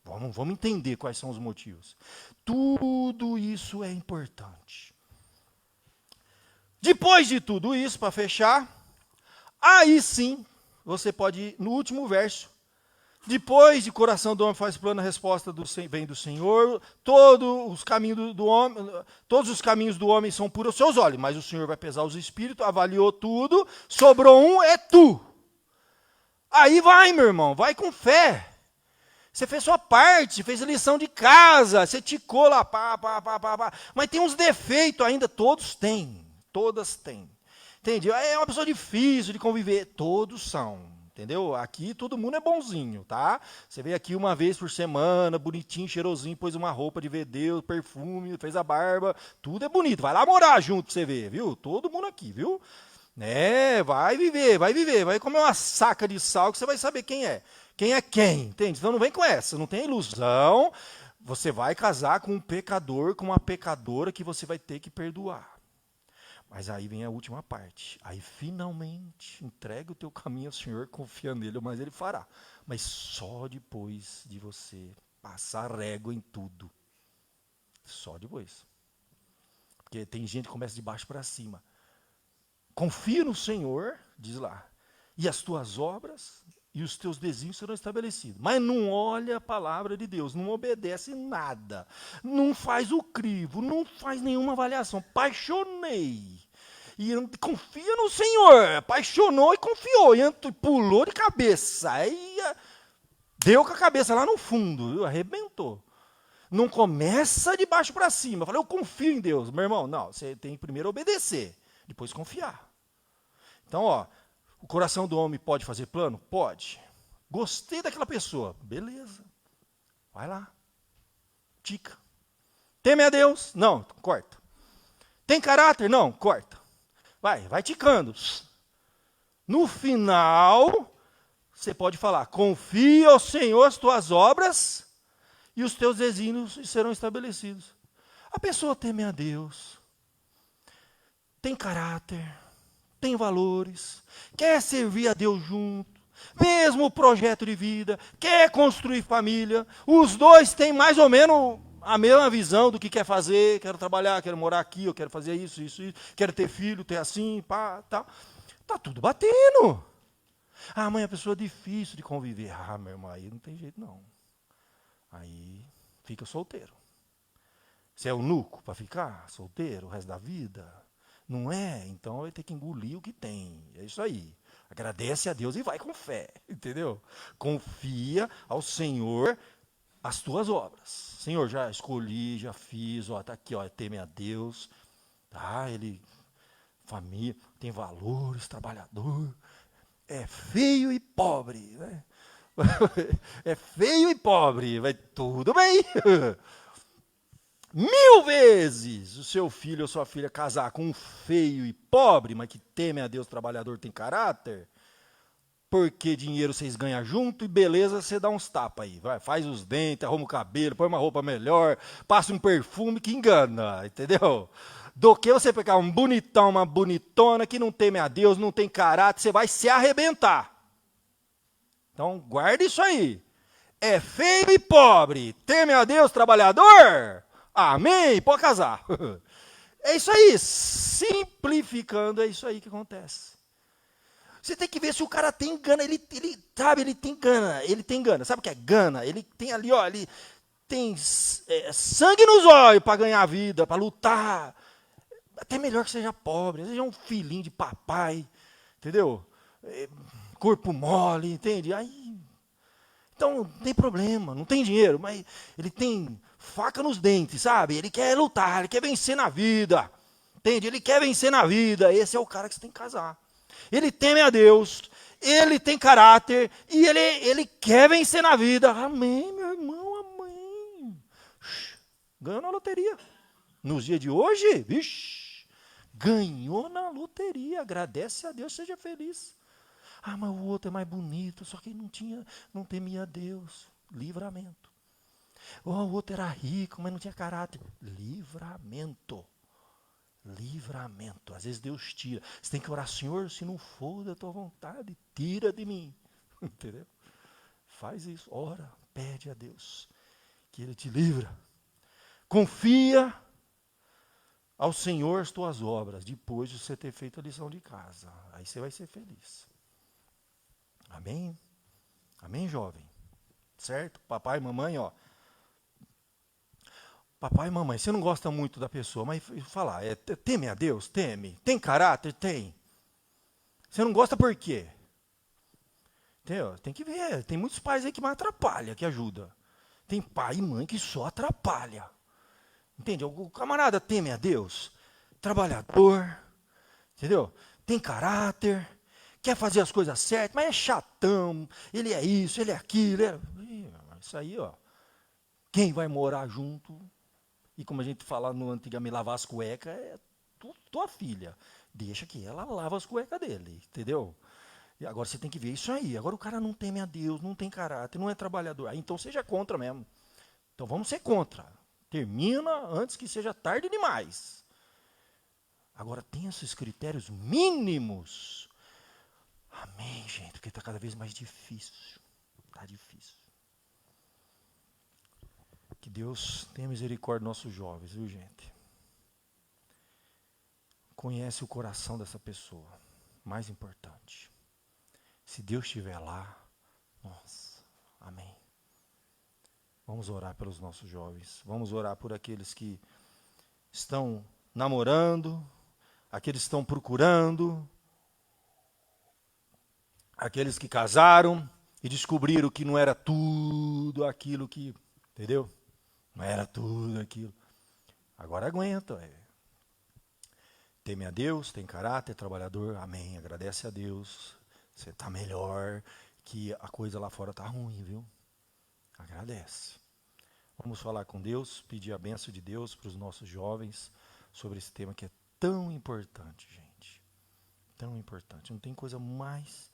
Vamos entender quais são os motivos. Tudo isso é importante. Depois de tudo isso, para fechar, aí sim, você pode ir no último verso. Depois de coração do homem faz plano, a resposta vem do Senhor. Todos os caminhos do homem são puros aos seus olhos, mas o Senhor vai pesar os espíritos, avaliou tudo, sobrou um, é tu. Aí vai, meu irmão, vai com fé. Você fez sua parte, fez a lição de casa, você ticou lá, pá. Mas tem uns defeitos ainda, todas têm. Entende? É uma pessoa difícil de conviver, todos são. Entendeu? Aqui todo mundo é bonzinho, tá? Você veio aqui uma vez por semana, bonitinho, cheirosinho, pôs uma roupa de ver Deus, perfume, fez a barba, tudo é bonito. Vai lá morar junto pra você ver, viu? Todo mundo aqui, viu? Vai viver, vai comer uma saca de sal que você vai saber quem é. Quem é quem, entende? Então não vem com essa, não tem ilusão. Você vai casar com um pecador, com uma pecadora que você vai ter que perdoar. Mas aí vem a última parte. Aí finalmente entrega o teu caminho ao Senhor, confia nele, mas ele fará. Mas só depois de você passar régua em tudo. Só depois. Porque tem gente que começa de baixo para cima. Confia no Senhor, diz lá, e as tuas obras e os teus desígnios serão estabelecidos. Mas não olha a palavra de Deus, não obedece nada, não faz o crivo, não faz nenhuma avaliação. Apaixonei. E confia no Senhor. Apaixonou e confiou. E pulou de cabeça. Aí deu com a cabeça lá no fundo, viu? Arrebentou. Não começa de baixo para cima. Eu falei, eu confio em Deus. Meu irmão, não, você tem que primeiro obedecer, depois confiar. Então, ó, o coração do homem pode fazer plano? Pode. Gostei daquela pessoa. Beleza. Vai lá. Tica. Teme a Deus? Não, corta. Tem caráter? Não, corta. Vai ticando. No final, você pode falar, confia ao Senhor as tuas obras e os teus desígnios serão estabelecidos. A pessoa teme a Deus, tem caráter, tem valores, quer servir a Deus junto, mesmo projeto de vida, quer construir família, os dois têm mais ou menos a mesma visão do que quer fazer, quero trabalhar, quero morar aqui, eu quero fazer isso, quero ter filho, ter assim, pá, tal. Tá tudo batendo. Ah, mãe, a pessoa é difícil de conviver. Ah, meu irmão, aí não tem jeito não. Aí fica solteiro. Você é eunuco para ficar solteiro o resto da vida? Não é? Então vai ter que engolir o que tem. É isso aí. Agradece a Deus e vai com fé, entendeu? Confia ao Senhor as tuas obras. Senhor, já escolhi, já fiz, ó, tá aqui, ó, teme a Deus. Tá, ele, família, tem valores, trabalhador. É feio e pobre, né? É feio e pobre, vai tudo bem. 1000 vezes o seu filho ou sua filha casar com um feio e pobre, mas que teme a Deus, trabalhador, tem caráter, porque dinheiro vocês ganham junto e beleza você dá uns tapas aí. Vai, faz os dentes, arruma o cabelo, põe uma roupa melhor, passa um perfume que engana, entendeu? Do que você pegar um bonitão, uma bonitona que não teme a Deus, não tem caráter, você vai se arrebentar. Então, guarde isso aí. É feio e pobre, teme a Deus, trabalhador? Amém, pode casar. É isso aí, simplificando, é isso aí que acontece. Você tem que ver se o cara tem gana, ele tem gana. Sabe o que é gana? Ele tem ali, ó, ele tem sangue nos olhos para ganhar a vida, para lutar. Até melhor que seja pobre, seja um filhinho de papai, entendeu? Corpo mole, entende? Aí, então, não tem problema, não tem dinheiro, mas ele tem faca nos dentes, sabe? Ele quer lutar, ele quer vencer na vida, entende? Ele quer vencer na vida, esse é o cara que você tem que casar. Ele teme a Deus, ele tem caráter e ele quer vencer na vida. Amém, meu irmão, amém. Ganhou na loteria. Nos dias de hoje, vixe, ganhou na loteria. Agradece a Deus, seja feliz. Ah, mas o outro é mais bonito, só que não temia a Deus. Livramento. Oh, o outro era rico, mas não tinha caráter. Livramento. Livramento. Às vezes Deus tira. Você tem que orar, Senhor, se não for da tua vontade, tira de mim. Entendeu? Faz isso, ora, pede a Deus que Ele te livra. Confia ao Senhor as tuas obras, depois de você ter feito a lição de casa. Aí você vai ser feliz. Amém? Amém, jovem? Certo? Papai e mamãe, ó. Papai e mamãe, você não gosta muito da pessoa, mas falar, teme a Deus? Teme. Tem caráter? Tem. Você não gosta por quê? Entendeu? Tem que ver. Tem muitos pais aí que mais atrapalham, que ajuda. Tem pai e mãe que só atrapalha. Entende? O camarada teme a Deus, trabalhador, entendeu? Tem caráter, quer fazer as coisas certas, mas é chatão, ele é isso, ele é aquilo. Isso aí, ó. Quem vai morar junto, e como a gente fala no antigamente, lavar as cuecas, é tua filha. Deixa que ela lava as cuecas dele, entendeu? E agora você tem que ver isso aí. Agora o cara não teme a Deus, não tem caráter, não é trabalhador. Aí, então seja contra mesmo. Então vamos ser contra. Termina antes que seja tarde demais. Agora tem esses critérios mínimos. Amém, gente, porque está cada vez mais difícil. Está difícil. Que Deus tenha misericórdia dos nossos jovens, viu, gente? conhece o coração dessa pessoa. Mais importante. Se Deus estiver lá, nossa, amém. Vamos orar pelos nossos jovens. Vamos orar por aqueles que estão namorando, aqueles que estão procurando, aqueles que casaram e descobriram que não era tudo aquilo que, entendeu? Não era tudo aquilo. Agora aguenta. Teme a Deus, tem caráter, trabalhador, amém. Agradece a Deus. Você está melhor, que a coisa lá fora está ruim, viu? Agradece. Vamos falar com Deus, pedir a bênção de Deus para os nossos jovens sobre esse tema que é tão importante, gente. Tão importante. Não tem coisa mais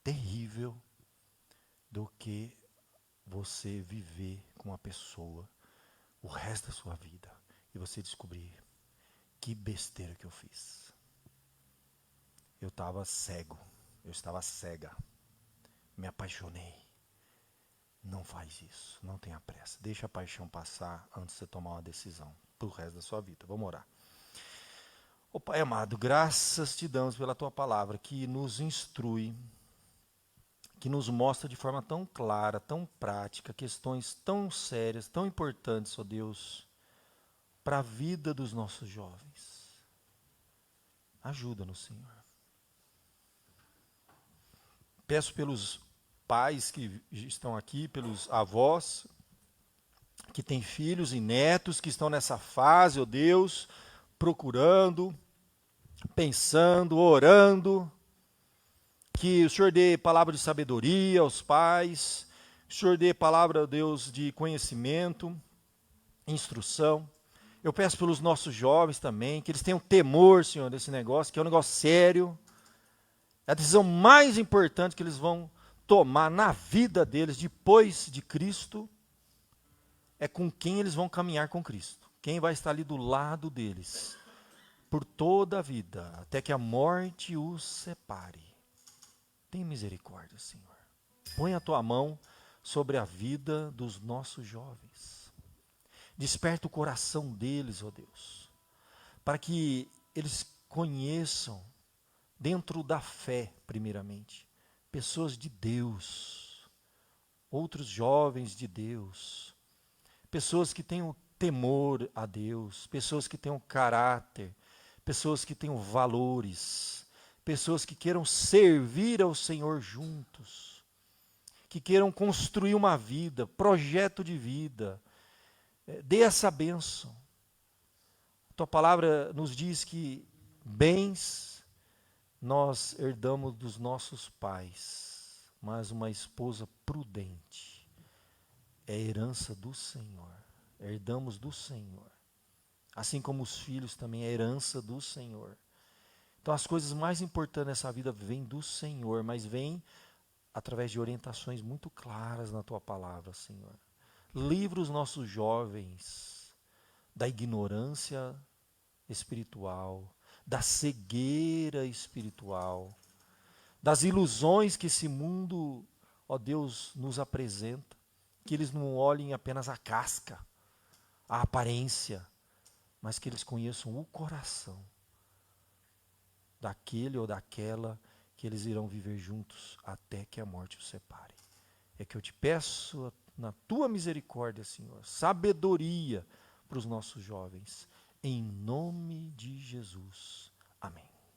terrível do que você viver com uma pessoa o resto da sua vida e você descobrir que besteira que eu fiz. Eu estava cego, eu estava cega, me apaixonei. Não faz isso, não tenha pressa. Deixa a paixão passar antes de você tomar uma decisão para o resto da sua vida. Vamos orar. Ó Pai amado, graças te damos pela tua palavra que nos instrui, que nos mostra de forma tão clara, tão prática, questões tão sérias, tão importantes, ó Deus, para a vida dos nossos jovens. Ajuda-nos, Senhor. Peço pelos pais que estão aqui, pelos avós, que têm filhos e netos que estão nessa fase, ó Deus, procurando, pensando, orando, que o Senhor dê palavra de sabedoria aos pais, que o Senhor dê palavra, ó Deus, de conhecimento, instrução. Eu peço pelos nossos jovens também, que eles tenham temor, Senhor, desse negócio, que é um negócio sério. É a decisão mais importante que eles vão tomar na vida deles depois de Cristo, é com quem eles vão caminhar com Cristo. Quem vai estar ali do lado deles, por toda a vida, até que a morte os separe. Tem misericórdia, Senhor. Põe a tua mão sobre a vida dos nossos jovens. Desperta o coração deles, ó Deus, para que eles conheçam, dentro da fé, primeiramente, pessoas de Deus, outros jovens de Deus, pessoas que tenham temor a Deus, pessoas que tenham caráter, pessoas que tenham valores, pessoas que queiram servir ao Senhor juntos, que queiram construir uma vida, projeto de vida. Dê essa bênção. A tua palavra nos diz que bens nós herdamos dos nossos pais, mas uma esposa prudente é herança do Senhor. Herdamos do Senhor. Assim como os filhos também é herança do Senhor. Então as coisas mais importantes nessa vida vêm do Senhor, mas vêm através de orientações muito claras na tua palavra, Senhor. Livra os nossos jovens da ignorância espiritual, da cegueira espiritual, das ilusões que esse mundo, ó Deus, nos apresenta, que eles não olhem apenas a casca, a aparência, mas que eles conheçam o coração daquele ou daquela que eles irão viver juntos até que a morte os separe. É que eu te peço, na tua misericórdia, Senhor, sabedoria para os nossos jovens, em nome de Jesus. Amém.